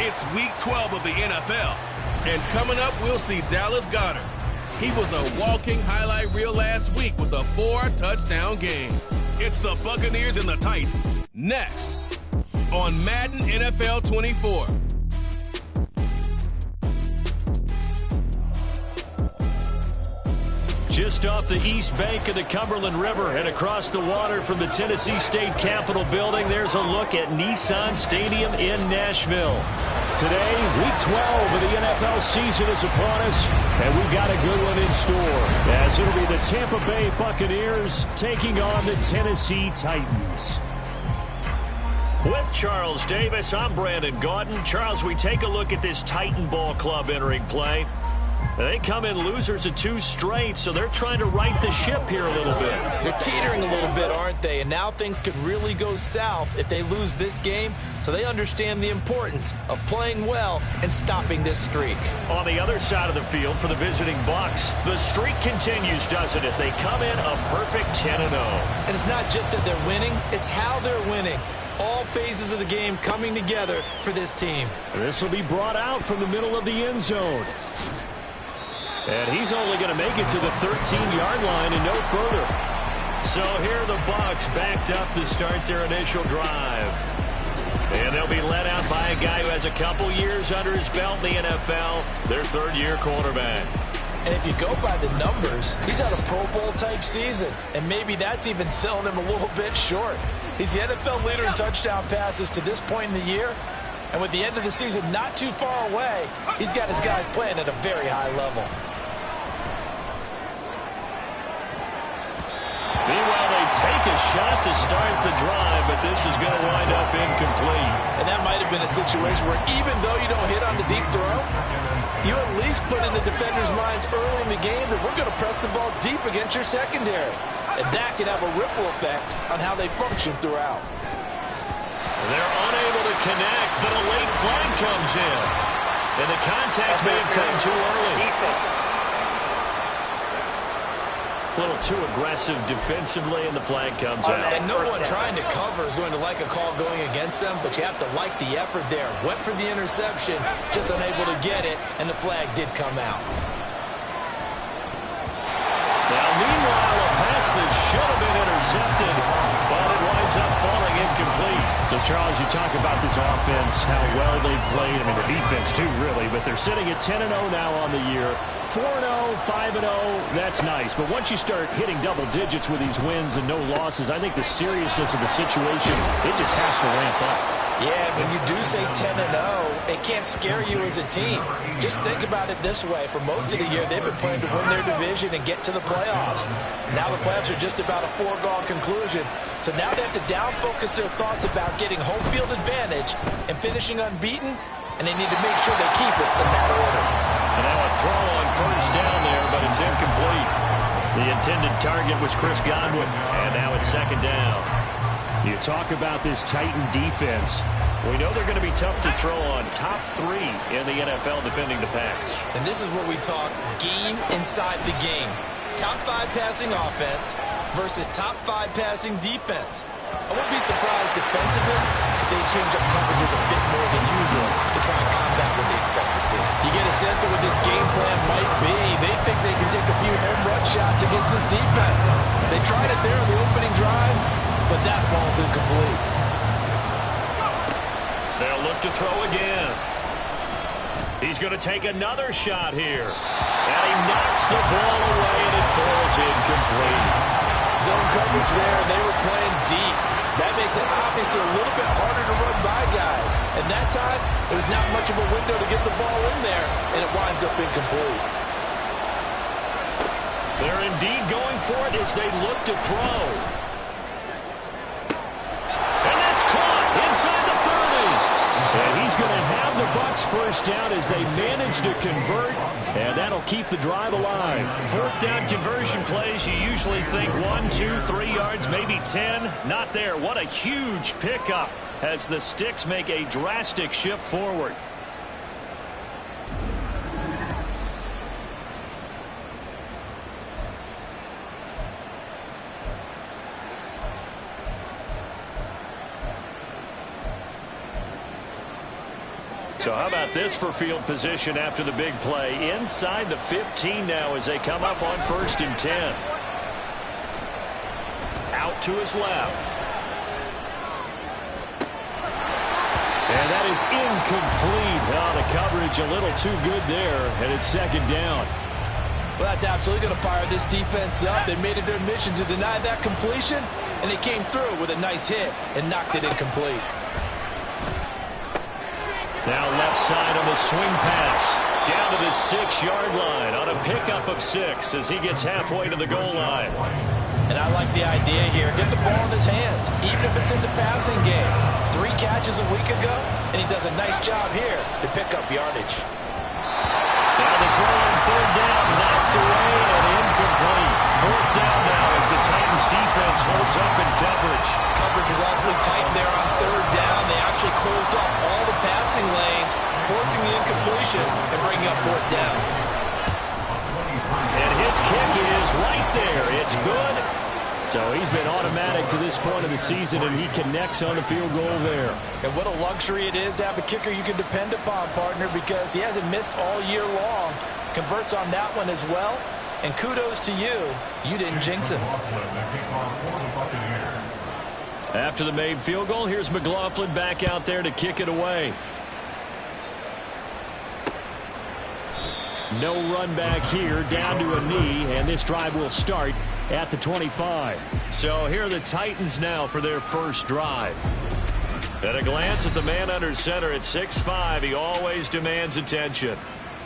It's Week 12 of the NFL. And coming up, we'll see Dallas Goedert. He was a walking highlight reel last week with a 4-touchdown game. It's the Buccaneers and the Titans. Next on Madden NFL 24. Just off the east bank of the Cumberland River and across the water from the Tennessee State Capitol building, there's a look at Nissan Stadium in Nashville. Today, Week 12 of the NFL season is upon us, and we've got a good one in store, as it'll be the Tampa Bay Buccaneers taking on the Tennessee Titans. With Charles Davis, I'm Brandon Gaudin. Charles, we take a look at this Titan ball club entering play. They come in losers of 2 straight, so they're trying to right the ship here a little bit. They're teetering a little bit, aren't they? And now things could really go south if they lose this game, so they understand the importance of playing well and stopping this streak. On the other side of the field for the visiting Bucs, the streak continues, doesn't it? They come in a perfect 10-0. And it's not just that they're winning, it's how they're winning. All phases of the game coming together for this team. This will be brought out from the middle of the end zone. And he's only going to make it to the 13-yard line and no further. So here are the Bucs backed up to start their initial drive. And they'll be led out by a guy who has a couple years under his belt in the NFL, their 3rd-year quarterback. And if you go by the numbers, he's had a Pro Bowl-type season. And maybe that's even selling him a little bit short. He's the NFL leader in touchdown passes to this point in the year. And with the end of the season not too far away, he's got his guys playing at a very high level. Meanwhile, they take a shot to start the drive, but this is going to wind up incomplete. And that might have been a situation where even though you don't hit on the deep throw, you at least put in the defenders' minds early in the game that we're going to press the ball deep against your secondary. And that can have a ripple effect on how they function throughout. They're unable to connect, but a late flag comes in. And the contact may have come too early. A little too aggressive defensively, and the flag comes out. And no one trying to cover is going to like a call going against them, but you have to like the effort there. Went for the interception, just unable to get it, and the flag did come out. Now, meanwhile, a pass that should have been intercepted, but it winds up falling incomplete. So, Charles, you talk about this offense, how well they played. I mean, the defense, too, really. But they're sitting at 10-0 now on the year. 4-0, 5-0, that's nice. But once you start hitting double digits with these wins and no losses, I think the seriousness of the situation, it just has to ramp up. Yeah, when you do say 10-0, it can't scare you as a team. Just think about it this way. For most of the year, they've been playing to win their division and get to the playoffs. Now the playoffs are just about a foregone conclusion. So now they have to down-focus their thoughts about getting home field advantage and finishing unbeaten, and they need to make sure they keep it in that order. And now a throw on first down there, but it's incomplete. The intended target was Chris Godwin, and now it's 2nd down. You talk about this Titan defense. We know they're going to be tough to throw on. Top 3 in the NFL defending the pass. And this is where we talk game inside the game. Top 5 passing offense versus top 5 passing defense. I wouldn't be surprised defensively if they change up coverages a bit more than usual to try and combat what they expect to see. You get a sense of what this game plan might be. They think they can take a few home run shots against this defense. They tried it there on the opening drive, but that ball's incomplete. They'll look to throw again. He's going to take another shot here. And he knocks the ball away, and it falls incomplete. Zone coverage there, and they were playing deep. That makes it obviously a little bit harder to run by guys. And that time, there was not much of a window to get the ball in there, and it winds up incomplete. They're indeed going for it as they look to throw. And that's caught inside the 30. And he's going to have the Bucs first down as they manage to convert, and that'll keep the drive alive. 4th down conversion plays, you usually think 1, 2, 3 yards, maybe 10. Not there. What a huge pickup as the Sticks make a drastic shift forward. So how about this for field position after the big play? Inside the 15 now as they come up on 1st and 10. Out to his left. And that is incomplete. Oh, the coverage a little too good there, and it's 2nd down. Well, that's absolutely going to fire this defense up. They made it their mission to deny that completion, and they came through with a nice hit and knocked it incomplete. Now left side on the swing pass. Down to the 6-yard line on a pickup of 6 as he gets halfway to the goal line. And I like the idea here. Get the ball in his hands, even if it's in the passing game. 3 catches a week ago, and he does a nice job here to pick up yardage. Now the throw on 3rd down, knocked away and incomplete. 4th down now as the Titans defense holds up in coverage. Coverage is awfully tight there on 3rd down. They actually closed off all the passing lanes, forcing the incompletion and bringing up 4th down. And his kick is right there. It's good. So he's been automatic to this point of the season, and he connects on the field goal there. And what a luxury it is to have a kicker you can depend upon, partner, because he hasn't missed all year long. Converts on that one as well. And kudos to you. You didn't jinx him. After the made field goal, here's McLaughlin back out there to kick it away. No run back here, down to a knee, and this drive will start at the 25. So here are the Titans now for their first drive. At a glance at the man under center at 6'5", he always demands attention.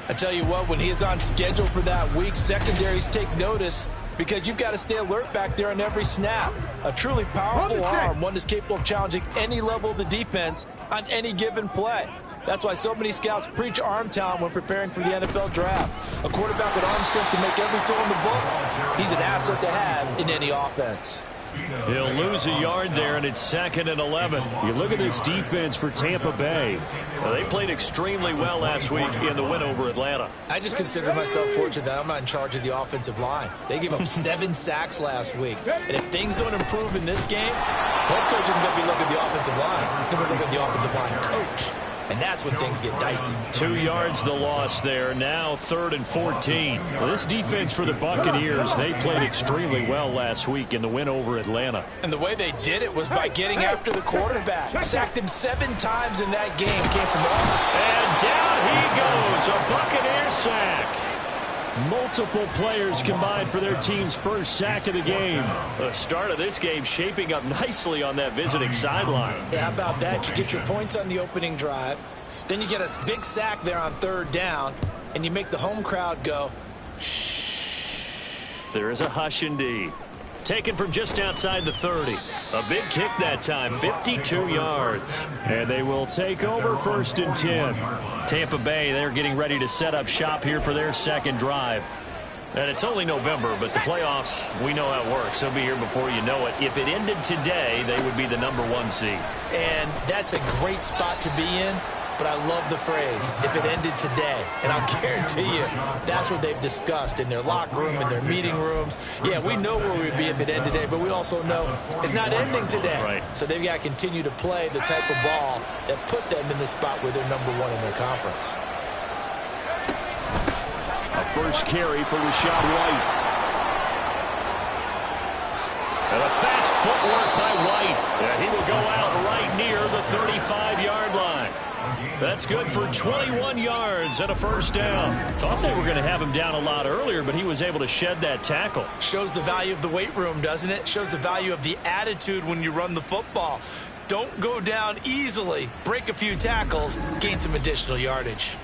I tell you what, when he is on schedule for that week, secondaries take notice because you've got to stay alert back there on every snap. A truly powerful arm, one that's capable of challenging any level of the defense on any given play. That's why so many scouts preach arm talent when preparing for the NFL draft. A quarterback with arm strength to make every throw in the book, he's an asset to have in any offense. He'll lose a yard there, and it's 2nd and 11. You look at this defense for Tampa Bay. They played extremely well last week in the win over Atlanta. I just consider myself fortunate that I'm not in charge of the offensive line. They gave up 7 sacks last week. And if things don't improve in this game, head coach isn't going to be looking at the offensive line. He's going to be looking at the offensive line coach. And that's when things get dicey. 2 yards the loss there. Now 3rd and 14. Well, this defense for the Buccaneers, they played extremely well last week in the win over Atlanta. And the way they did it was by getting after the quarterback. Sacked him 7 times in that game. Came from and down he goes. A Buccaneer sack. Multiple players combined for their team's first sack of the game. The start of this game shaping up nicely on that visiting sideline. Yeah, how about that? You get your points on the opening drive. Then you get a big sack there on 3rd down. And you make the home crowd go, shh. There is a hush indeed. Taken from just outside the 30. A big kick that time, 52 yards. And they will take over 1st and 10. Tampa Bay, they're getting ready to set up shop here for their second drive. And it's only November, but the playoffs, we know how it works. They'll be here before you know it. If it ended today, they would be the #1 seed. And that's a great spot to be in. But I love the phrase, if it ended today. And I'll guarantee you, that's what they've discussed in their locker room, in their meeting rooms. Yeah, we know where we'd be if it ended today, but we also know it's not ending today. Right. So they've got to continue to play the type of ball that put them in the spot where they're #1 in their conference. A first carry for Rashad White. And a fast footwork by White. He will go out right near the 35-yard line. That's good for 21 yards and a first down. Thought they were going to have him down a lot earlier, but he was able to shed that tackle. Shows the value of the weight room, doesn't it? Shows the value of the attitude when you run the football. Don't go down easily. Break a few tackles. Gain some additional yardage.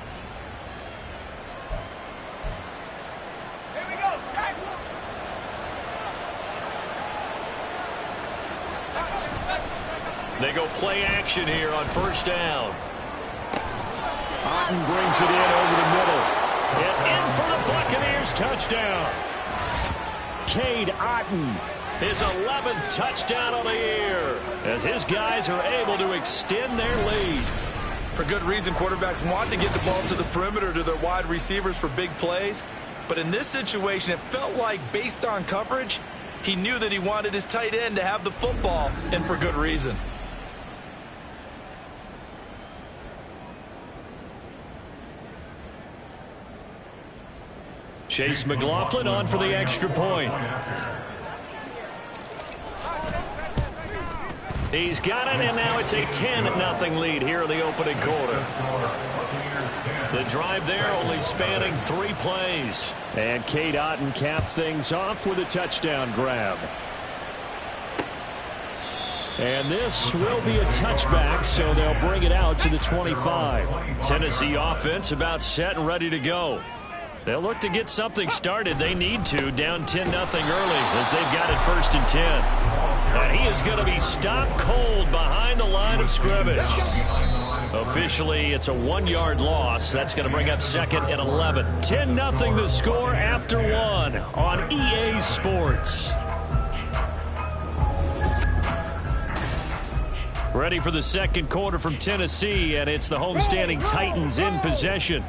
They go play action here on first down. Otten brings it in over the middle. And in for the Buccaneers touchdown. Cade Otten, his 11th touchdown of the year, as his guys are able to extend their lead. For good reason, quarterbacks want to get the ball to the perimeter to their wide receivers for big plays. But in this situation, it felt like, based on coverage, he knew that he wanted his tight end to have the football, and for good reason. Chase McLaughlin on for the extra point. He's got it, and now it's a 10-0 lead here in the opening quarter. The drive there only spanning 3 plays. And Cade Otton capped things off with a touchdown grab. And this will be a touchback, so they'll bring it out to the 25. Tennessee offense about set and ready to go. They'll look to get something started. They need to, down 10-0 early as they've got it 1st and 10. And he is going to be stopped cold behind the line of scrimmage. Officially, it's a 1-yard loss. That's going to bring up 2nd and 11. 10-0 the score after 1 on EA Sports. Ready for the second quarter from Tennessee, and it's the homestanding Titans in possession.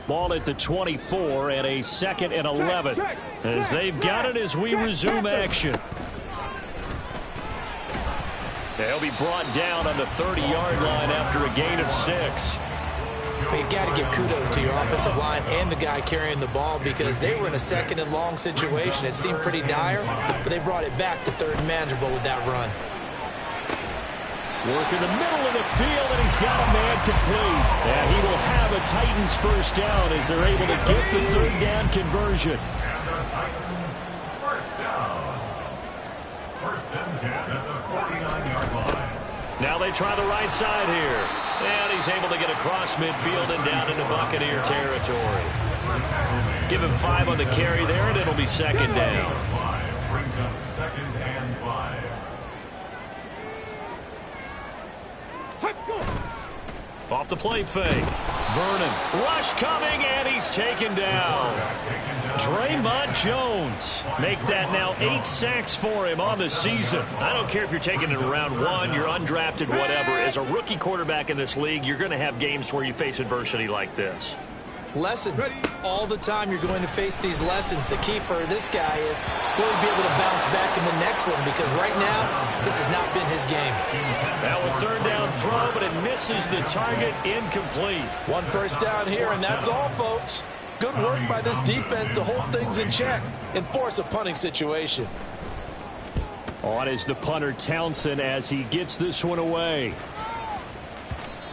Ball at the 24 and a 2nd and 11 as they've got it as we resume action. They'll be brought down on the 30-yard line after a gain of 6. You've got to give kudos to your offensive line and the guy carrying the ball because they were in a 2nd and long situation. It seemed pretty dire, but they brought it back to 3rd and manageable with that run. Work in the middle of the field, and he's got a man complete. And he will have a Titans first down as they're able to get the 3rd down conversion. And the Titans first down. 1st and 10 at the 49-yard line. Now they try the right side here. And he's able to get across midfield and down into Buccaneer territory. Give him 5 on the carry there, and it'll be 2nd down. Brings up 2nd and 5. Off the play fake. Vernon. Rush coming, and he's taken down. Draymond Jones. Make that now 8 sacks for him on the season. I don't care if you're taking it in round 1, you're undrafted, whatever. As a rookie quarterback in this league, you're going to have games where you face adversity like this. Lessons. All the time you're going to face these lessons. The key for this guy is will he be able to bounce back in the next one, because right now this has not been his game. Now a 3rd down throw, but it misses the target. Incomplete. 1 first down here, and that's all, folks. Good work by this defense to hold things in check and force a punting situation. On is the punter Townsend as he gets this one away.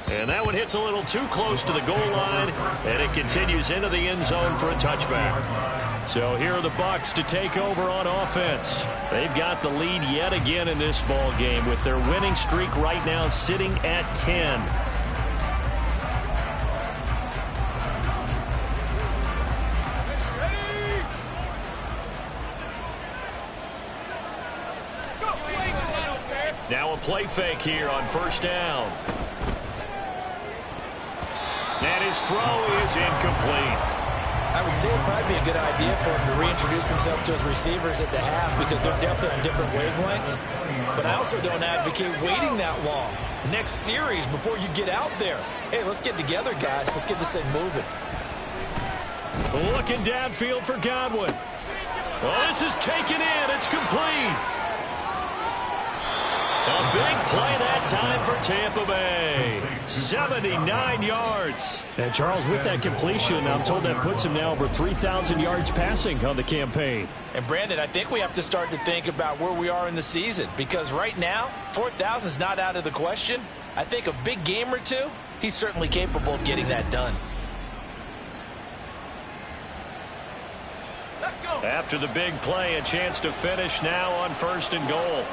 And that one hits a little too close to the goal line, and it continues into the end zone for a touchback. So here are the Bucs to take over on offense. They've got the lead yet again in this ball game with their winning streak right now sitting at 10. Now a play fake here on 1st down. And his throw is incomplete. I would say it would probably be a good idea for him to reintroduce himself to his receivers at the half because they're definitely on different wavelengths. But I also don't advocate waiting that long. Next series before you get out there. Hey, let's get together, guys. Let's get this thing moving. Looking downfield for Godwin. Well, this is taken in. It's complete. A big play that time for Tampa Bay. 79 yards. And Charles, with that completion, I'm told that puts him now over 3,000 yards passing on the campaign. And Brandon, I think we have to start to think about where we are in the season, because right now 4,000 is not out of the question. I think a big game or two, he's certainly capable of getting that done. Let's go. After the big play, a chance to finish now on 1st and goal.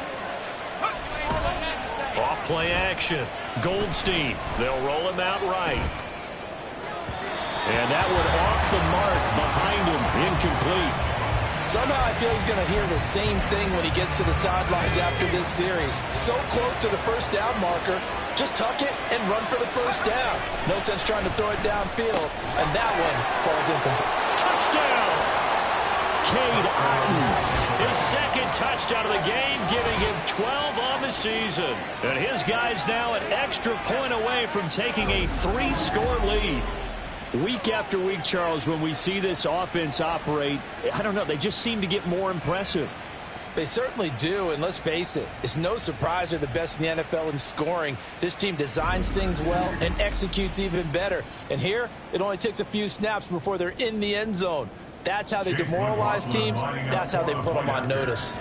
Off play action. Goldstein. They'll roll him out right. And that one off the mark behind him. Incomplete. Somehow I feel he's going to hear the same thing when he gets to the sidelines after this series. So close to the 1st down marker. Just tuck it and run for the 1st down. No sense trying to throw it downfield. And that one falls incomplete. Touchdown! Cade Otton. His 2nd touchdown of the game, giving him 12 on the season. And his guys now an extra point away from taking a 3-score lead. Week after week, Charles, when we see this offense operate, I don't know, they just seem to get more impressive. They certainly do, and let's face it, it's no surprise they're the best in the NFL in scoring. This team designs things well and executes even better. And here, it only takes a few snaps before they're in the end zone. That's how they demoralize teams. That's how they put them on notice.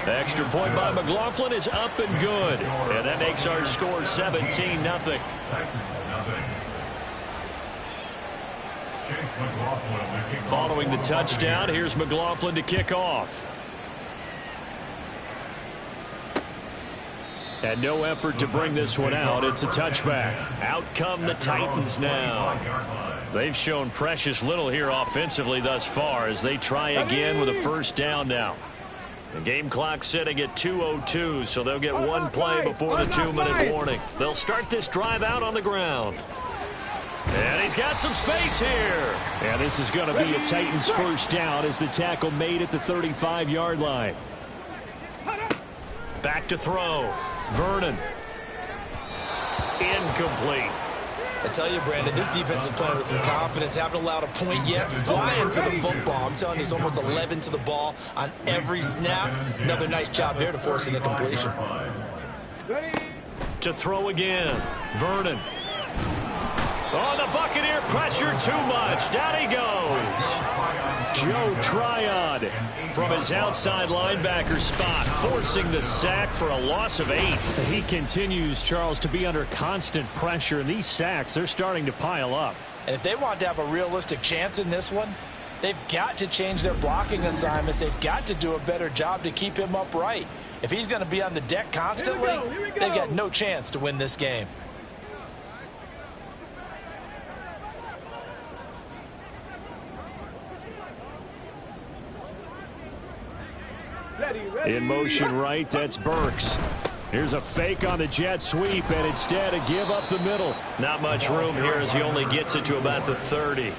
Extra point by McLaughlin is up and good. And that makes our score 17-0. Following the touchdown, here's McLaughlin to kick off. And no effort to bring this one out. It's a touchback. Out come the Titans now. They've shown precious little here offensively thus far as they try again with a first down now. The game clock sitting at 2:02, so they'll get one play before the 2-minute warning. They'll start this drive out on the ground. And he's got some space here. And this is going to be a Titans first down as the tackle made at the 35-yard line. Back to throw. Vernon. Incomplete. I tell you, Brandon, this defense is playing with some confidence. Haven't allowed a point yet. Flying to the football. I'm telling you, it's almost 11 to the ball on every snap. Another nice job there to force an incompletion. To throw again. Vernon. Oh, the Buccaneer pressure too much. Down he goes. Joe Tryon from his outside linebacker spot, forcing the sack for a loss of 8. He continues, Charles, to be under constant pressure, and these sacks, they're starting to pile up. And if they want to have a realistic chance in this one, they've got to change their blocking assignments. They've got to do a better job to keep him upright. If he's going to be on the deck constantly, they've got no chance to win this game. In motion right, that's Burks. Here's a fake on the jet sweep, and instead a give up the middle. Not much room here as he only gets it to about the 30.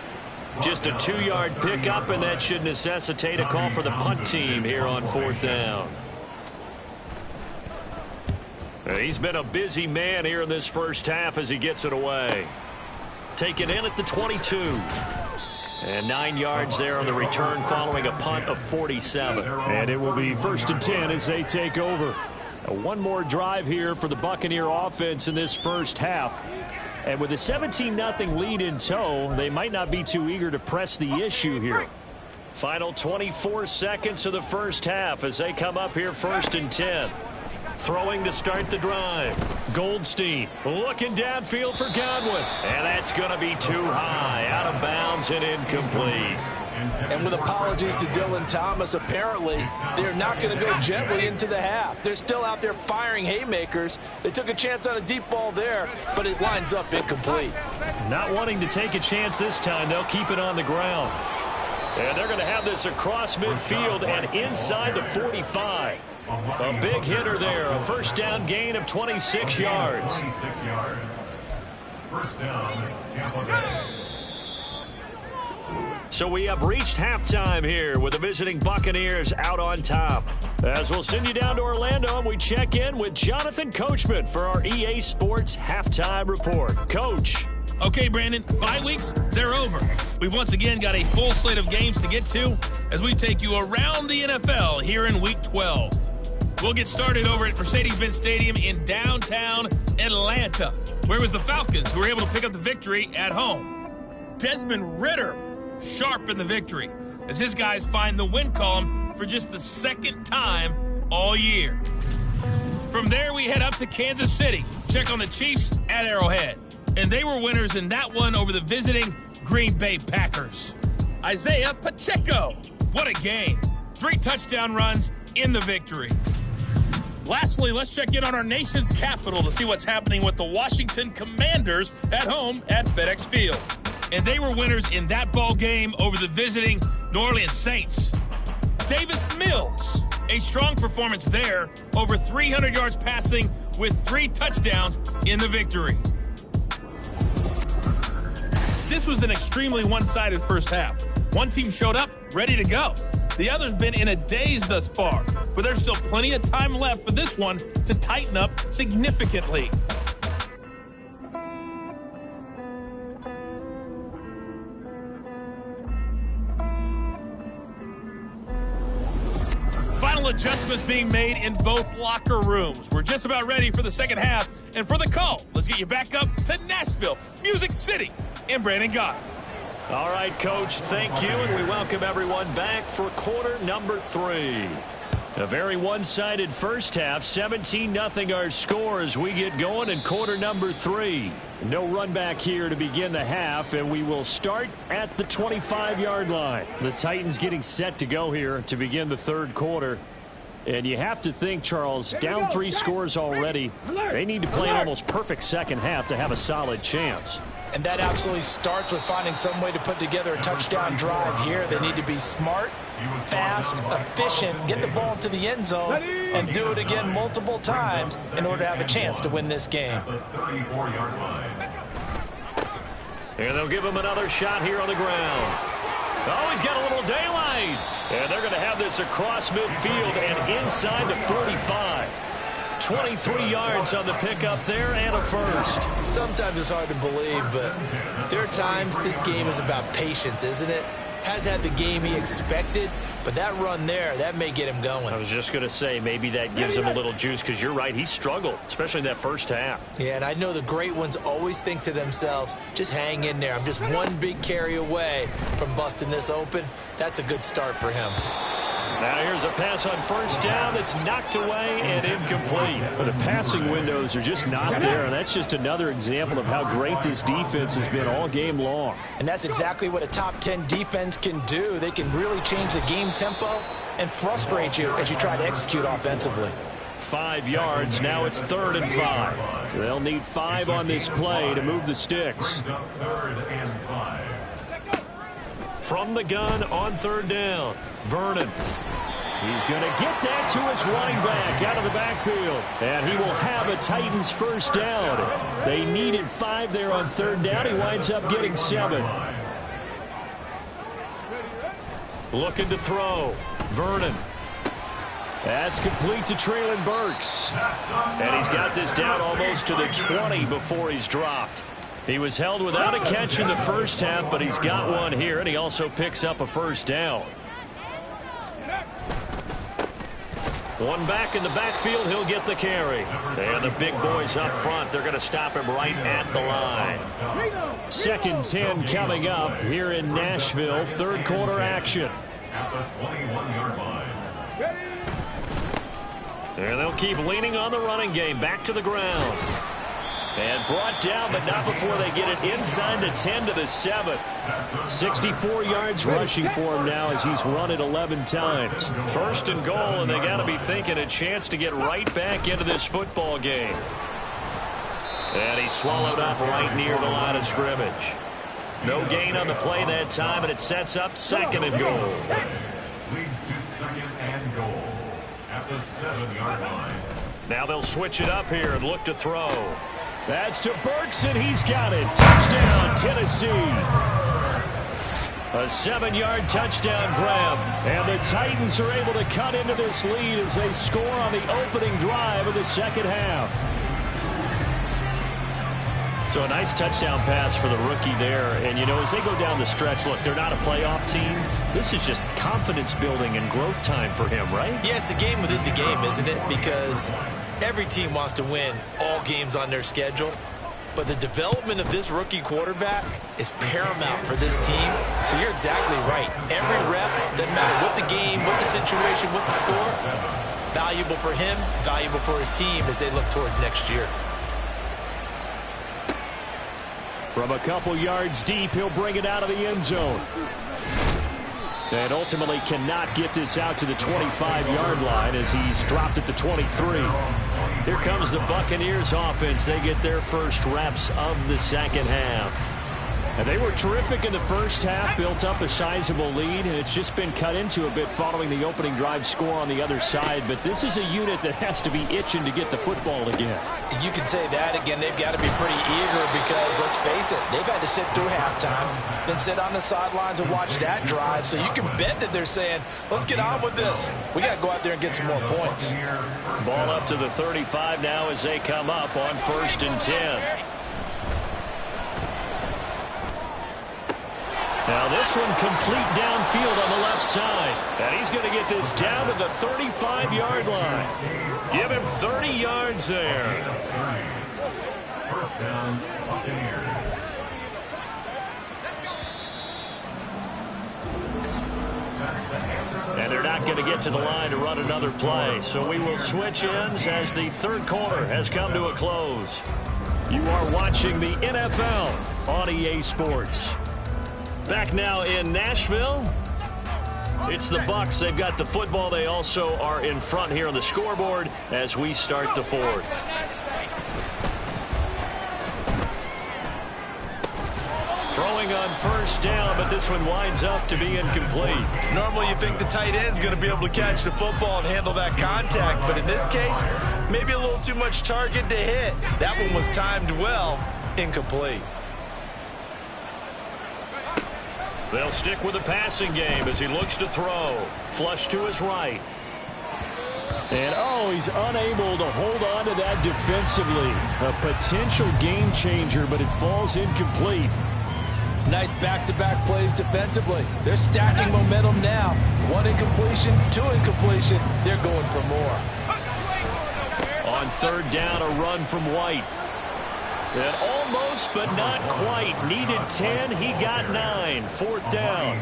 Just a 2-yard pickup, and that should necessitate a call for the punt team here on 4th down. He's been a busy man here in this first half as he gets it away. Taken in at the 22. And 9 yards there on the return following a punt of 47. And it will be 1st and 10 as they take over. One more drive here for the Buccaneer offense in this first half. And with a 17-0 lead in tow, they might not be too eager to press the issue here. Final 24 seconds of the first half as they come up here 1st and 10. Throwing to start the drive. Goldstein looking downfield for Godwin. And that's going to be too high. Out of bounds and incomplete. And with apologies to Dylan Thomas, apparently they're not going to go gently into the half. They're still out there firing haymakers. They took a chance on a deep ball there, but it lines up incomplete. Not wanting to take a chance this time, they'll keep it on the ground. And they're going to have this across midfield and inside the 45. A big hitter there, a first down gain of 26 yards. 26 yards. First down, Tampa Bay. So we have reached halftime here with the visiting Buccaneers out on top. As we'll send you down to Orlando, and we check in with Jonathan Coachman for our EA Sports Halftime Report. Coach. Okay, Brandon, bye weeks, they're over. We've once again got a full slate of games to get to as we take you around the NFL here in Week 12. We'll get started over at Mercedes-Benz Stadium in downtown Atlanta, where it was the Falcons who were able to pick up the victory at home. Desmond Ridder sharp in the victory as his guys find the win column for just the 2nd time all year. From there, we head up to Kansas City to check on the Chiefs at Arrowhead. And they were winners in that one over the visiting Green Bay Packers. Isaiah Pacheco, what a game. 3 touchdown runs in the victory. Lastly, let's check in on our nation's capital to see what's happening with the Washington Commanders at home at FedEx Field. And they were winners in that ball game over the visiting New Orleans Saints. Davis Mills, a strong performance there, over 300 yards passing with 3 touchdowns in the victory. This was an extremely one-sided first half. One team showed up, ready to go. The other's been in a daze thus far, but there's still plenty of time left for this one to tighten up significantly. Final adjustments being made in both locker rooms. We're just about ready for the second half, and for the call, let's get you back up to Nashville, Music City, and Brandon Gott. All right, Coach, thank you, and we welcome everyone back for quarter number 3. A very one-sided first half, 17-0 our score as we get going in quarter number 3. No run back here to begin the half, and we will start at the 25-yard line. The Titans getting set to go here to begin the third quarter. And you have to think, Charles, down 3 scores already. They need to play an almost perfect second half to have a solid chance. And that absolutely starts with finding some way to put together a touchdown drive here. They need to be smart, fast, efficient, get the ball to the end zone, and do it again multiple times in order to have a chance to win this game. And they'll give him another shot here on the ground. Oh, he's got a little daylight. And they're going to have this across midfield and inside the 45. 23 yards on the pickup there and a first. Sometimes it's hard to believe, but there are times this game is about patience, isn't it? Has had the game he expected, but that run there, that may get him going. I was just going to say, maybe that gives him a little juice, because you're right, he struggled, especially in that first half. Yeah, and I know the great ones always think to themselves, just hang in there. I'm just one big carry away from busting this open. That's a good start for him. Now here's a pass on first down that's knocked away and incomplete. But the passing windows are just not there, and that's just another example of how great this defense has been all game long. And that's exactly what a top 10 defense can do. They can really change the game tempo and frustrate you as you try to execute offensively. 5 yards, now it's 3rd and 5. They'll need 5 on this play to move the sticks. From the gun on 3rd down, Vernon. He's going to get that to his running back out of the backfield. And he will have a Titans first down. They needed 5 there on 3rd down. He winds up getting 7. Looking to throw. Vernon. That's complete to Traylon Burks. And he's got this down almost to the 20 before he's dropped. He was held without a catch in the first half, but he's got one here, and he also picks up a first down. One back in the backfield, he'll get the carry. And the big boys up front, they're going to stop him right at the line. 2nd 10 coming up here in Nashville, third quarter action. At the 21-yard line. And they'll keep leaning on the running game, back to the ground. And brought down, but not before they get it inside the 10 to the 7. 64 yards rushing for him now as he's run it 11 times. 1st and goal, and they got to be thinking a chance to get right back into this football game. And he's swallowed up right near the line of scrimmage. No gain on the play that time, and it sets up 2nd and goal. Leads to 2nd and goal at the 7-yard line. Now they'll switch it up here and look to throw. That's to Burks, and he's got it. Touchdown, Tennessee. A 7-yard touchdown grab. And the Titans are able to cut into this lead as they score on the opening drive of the second half. So a nice touchdown pass for the rookie there. And, you know, as they go down the stretch, look, they're not a playoff team. This is just confidence building and growth time for him, right? Yeah, it's a game within the game, isn't it? Because every team wants to win all games on their schedule. But the development of this rookie quarterback is paramount for this team. So you're exactly right. Every rep, doesn't matter what the game, what the situation, what the score, valuable for him, valuable for his team as they look towards next year. From a couple yards deep, he'll bring it out of the end zone. And ultimately cannot get this out to the 25-yard line as he's dropped at the 23. Here comes the Buccaneers offense. They get their first reps of the second half. And they were terrific in the first half, built up a sizable lead, and it's just been cut into a bit following the opening drive score on the other side. But this is a unit that has to be itching to get the football again. You can say that again. They've got to be pretty eager because, let's face it, they've had to sit through halftime, then sit on the sidelines and watch that drive. So you can bet that they're saying, let's get on with this. We got to go out there and get some more points. Ball up to the 35 now as they come up on 1st and 10. Now this one complete downfield on the left side. And he's going to get this down to the 35-yard line. Give him 30 yards there. First down, Buccaneers. not going to get to the line to run another play. So we will switch ends as the third quarter has come to a close. You are watching the NFL on EA Sports. Back now in Nashville. It's the Bucs. They've got the football. They also are in front here on the scoreboard as we start the fourth. Throwing on first down, but this one winds up to be incomplete. Normally you think the tight end's going to be able to catch the football and handle that contact, but in this case, maybe a little too much target to hit. That one was timed well, incomplete. They'll stick with the passing game as he looks to throw. Flush to his right. And, he's unable to hold on to that defensively. A potential game changer, but it falls incomplete. Nice back-to-back plays defensively. They're stacking momentum now. One incompletion, two incompletion. They're going for more. On third down, a run from White. And almost, but not quite. Needed 10. He got 9. Fourth down.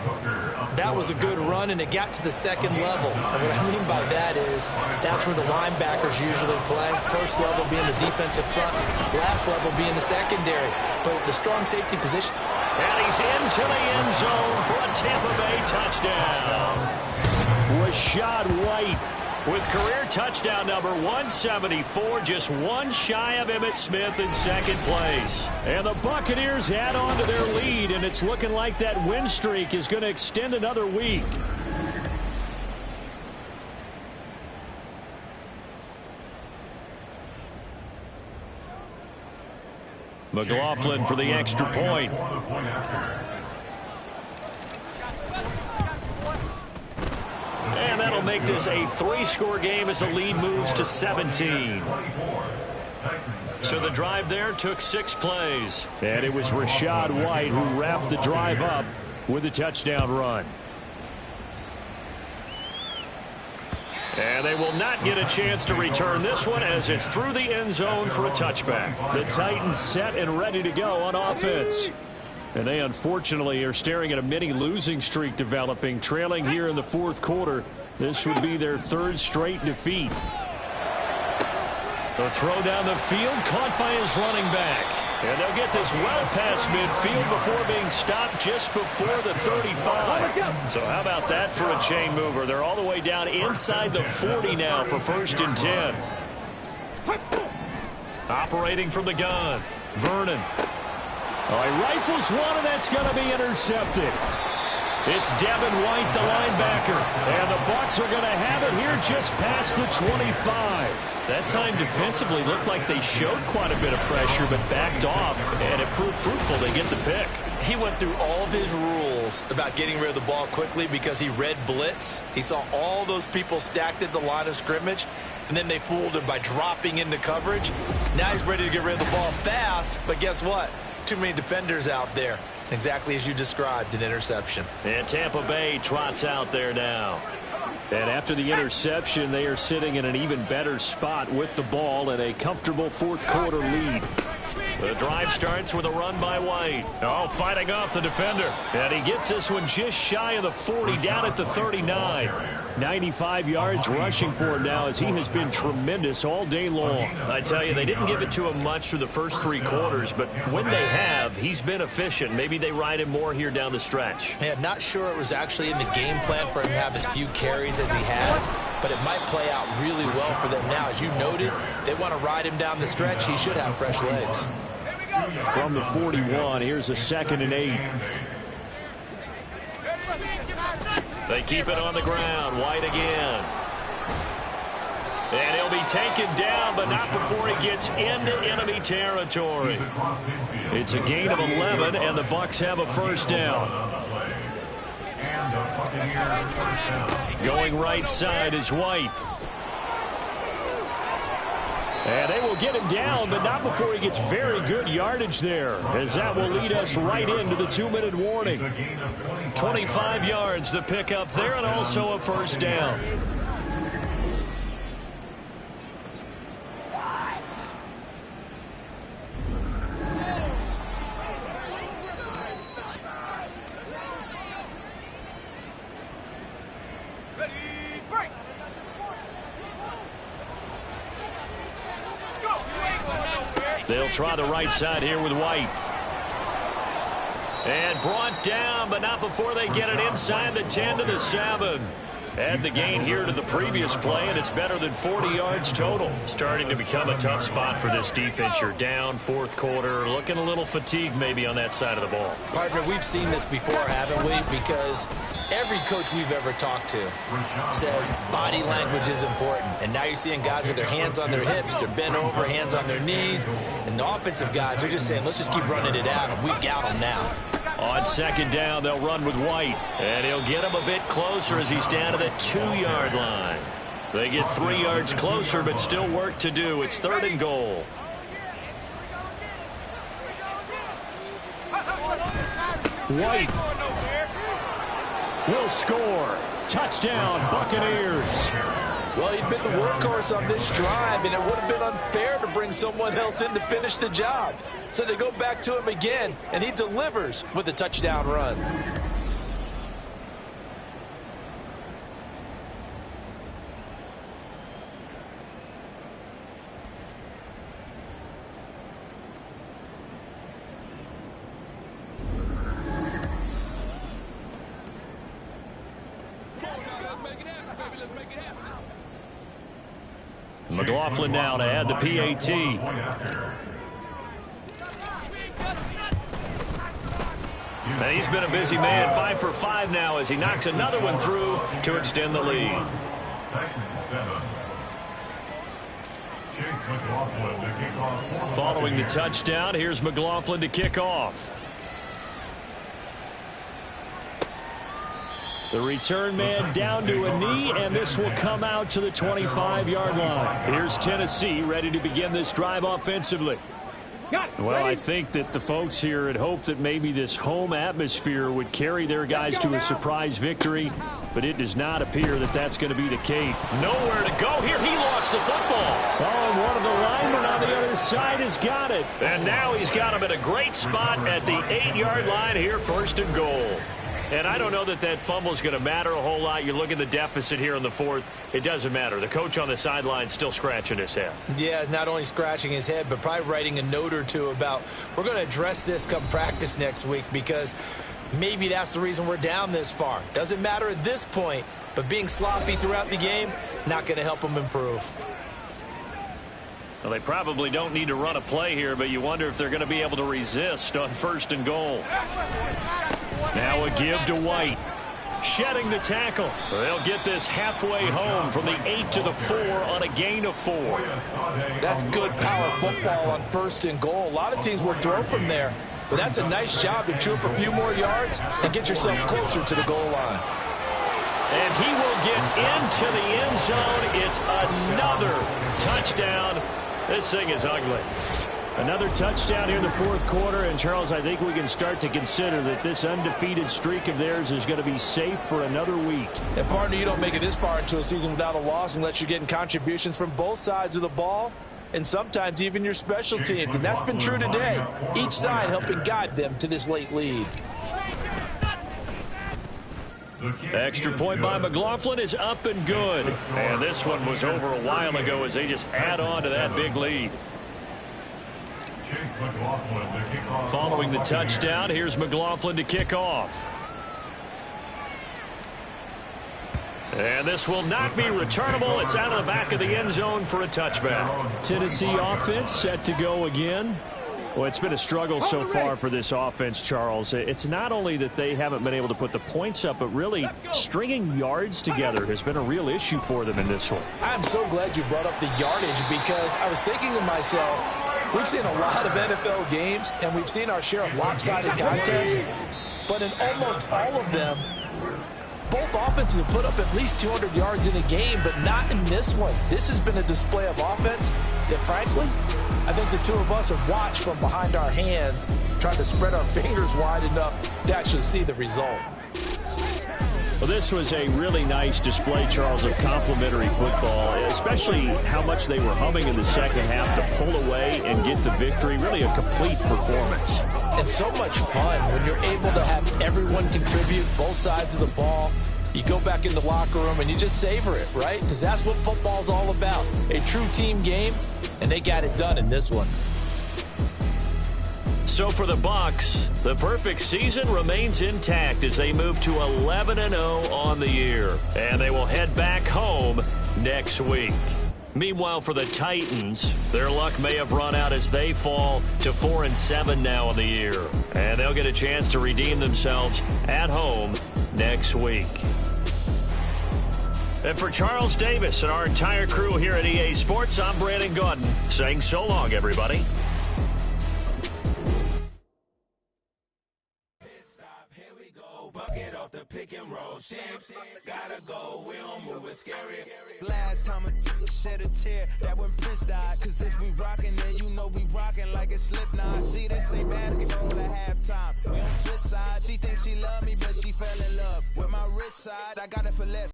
That was a good run, and it got to the second level. And what I mean by that is that's where the linebackers usually play. First level being the defensive front, last level being the secondary. But the strong safety position. And he's into the end zone for a Tampa Bay touchdown. Rashad White with career touchdown number 174, just one shy of Emmitt Smith in second place. And the Buccaneers add on to their lead, and it's looking like that win streak is going to extend another week. McLaughlin for the extra point. And that'll make this a 3-score game as the lead moves to 17. So the drive there took 6 plays. And it was Rashad White who wrapped the drive up with a touchdown run. And they will not get a chance to return this one as it's through the end zone for a touchback. The Titans set and ready to go on offense. And they unfortunately are staring at a mini losing streak developing, trailing here in the fourth quarter. This would be their 3rd straight defeat. The throw down the field caught by his running back. And they'll get this well past midfield before being stopped just before the 35. So how about that for a chain mover? They're all the way down inside the 40 now for 1st and 10. Operating from the gun, Vernon. He rifles one, and that's going to be intercepted. It's Devin White, the linebacker. And the Bucs are going to have it here just past the 25. That time defensively looked like they showed quite a bit of pressure, but backed off, and it proved fruitful. They get the pick. He went through all of his rules about getting rid of the ball quickly because he read blitz. He saw all those people stacked at the line of scrimmage, and then they fooled him by dropping into coverage. Now he's ready to get rid of the ball fast, but guess what? Too many defenders out there. Exactly as you described, an interception. And Tampa Bay trots out there now. And after the interception, they are sitting in an even better spot with the ball and a comfortable fourth quarter lead. The drive starts with a run by White. Fighting off the defender. And he gets this one just shy of the 40, down at the 39. 95 yards rushing for him now as he has been tremendous all day long. I tell you, they didn't give it to him much through the first 3 quarters, but when they have, he's been efficient. Maybe they ride him more here down the stretch. Yeah, not sure it was actually in the game plan for him to have as few carries as he has, but it might play out really well for them now. As you noted, if they want to ride him down the stretch, he should have fresh legs. From the 41, here's a 2nd and 8. They keep it on the ground. White again. And he'll be taken down, but not before he gets into enemy territory. It's a gain of 11, and the Bucs have a first down. Going right side is White. And they will get him down, but not before he gets very good yardage there, as that will lead us right into the 2-minute warning. 25 yards the pickup there, and also a first down. try the right side here with White. And brought down, but not before they get it inside the 10 to the 7. Add the gain here to the previous play, and it's better than 40 yards total. Starting to become a tough spot for this defense. You're down fourth quarter, looking a little fatigued maybe on that side of the ball. Partner, we've seen this before, haven't we? Because every coach we've ever talked to says body language is important. And now you're seeing guys with their hands on their hips, they're bent over, hands on their knees. And the offensive guys are just saying, let's just keep running it out, and we've got them now. On second down, they'll run with White. And he'll get him a bit closer as he's down to the 2-yard line. They get 3 yards closer, but still work to do. It's 3rd and goal. White will score. Touchdown, Buccaneers. Well, he'd been the workhorse on this drive, and it would have been unfair to bring someone else in to finish the job. So they go back to him again, and he delivers with a touchdown run. McLaughlin now to add the PAT. And he's been a busy man, 5 for 5 now as he knocks another one through to extend the lead. Following the touchdown, here's McLaughlin to kick off. The return man down to a knee, and this will come out to the 25-yard line. Here's Tennessee ready to begin this drive offensively. Well, I think that the folks here had hoped that maybe this home atmosphere would carry their guys to a surprise victory, but it does not appear that that's going to be the case. Nowhere to go here. He lost the football. Oh, and one of the linemen on the other side has got it. And now he's got him at a great spot at the 8-yard line here, 1st and goal. And I don't know that that fumble is going to matter a whole lot. You look at the deficit here in the 4th. It doesn't matter. The coach on the sideline still scratching his head. Yeah, not only scratching his head, but probably writing a note or two about we're going to address this come practice next week because maybe that's the reason we're down this far. Doesn't matter at this point, but being sloppy throughout the game, not going to help them improve. Well, they probably don't need to run a play here, but you wonder if they're going to be able to resist on 1st and goal. Now a give to White. Shedding the tackle. They'll get this halfway home from the 8 to the 4 on a gain of 4. That's good power football on 1st and goal. A lot of teams will throw from there, but that's a nice job to chew up a few more yards and get yourself closer to the goal line. And he will get into the end zone. It's another touchdown. This thing is ugly. Another touchdown here in the 4th quarter, and Charles, I think we can start to consider that this undefeated streak of theirs is going to be safe for another week. And partner, you don't make it this far into a season without a loss unless you're getting contributions from both sides of the ball and sometimes even your special teams, and that's been true today. Each side helping guide them to this late lead. Extra point by McLaughlin is up and good. And this one was over a while ago as they just add on to that big lead. Following the touchdown, here's McLaughlin to kick off. And this will not be returnable. It's out of the back of the end zone for a touchback. Tennessee offense set to go again. Well, it's been a struggle so far for this offense, Charles. It's not only that they haven't been able to put the points up, but really stringing yards together has been a real issue for them in this one. I'm so glad you brought up the yardage because I was thinking to myself, we've seen a lot of NFL games, and we've seen our share of lopsided contests, but in almost all of them, both offenses have put up at least 200 yards in a game, but not in this one. This has been a display of offense that, frankly, I think the two of us have watched from behind our hands, trying to spread our fingers wide enough to actually see the result. Well, this was a really nice display, Charles, of complimentary football, especially how much they were humming in the second half to pull away and get the victory. Really a complete performance. It's so much fun when you're able to have everyone contribute, both sides of the ball. You go back in the locker room and you just savor it, right? Because that's what football's all about. A true team game, and they got it done in this one. So for the Bucs, the perfect season remains intact as they move to 11-0 on the year. And they will head back home next week. Meanwhile, for the Titans, their luck may have run out as they fall to 4-7 now in the year. And they'll get a chance to redeem themselves at home next week. And for Charles Davis and our entire crew here at EA Sports, I'm Brandon Gaudin saying so long, everybody. Bucket off the pick and roll. Gotta go, we don't move it scary. Last time a shed a tear, that when Prince died. Cause if we rockin', then you know we rockin' like it's Slipknot. See, this ain't basketball at halftime. We on switch side. She thinks she love me, but she fell in love with my rich side. I got it for less.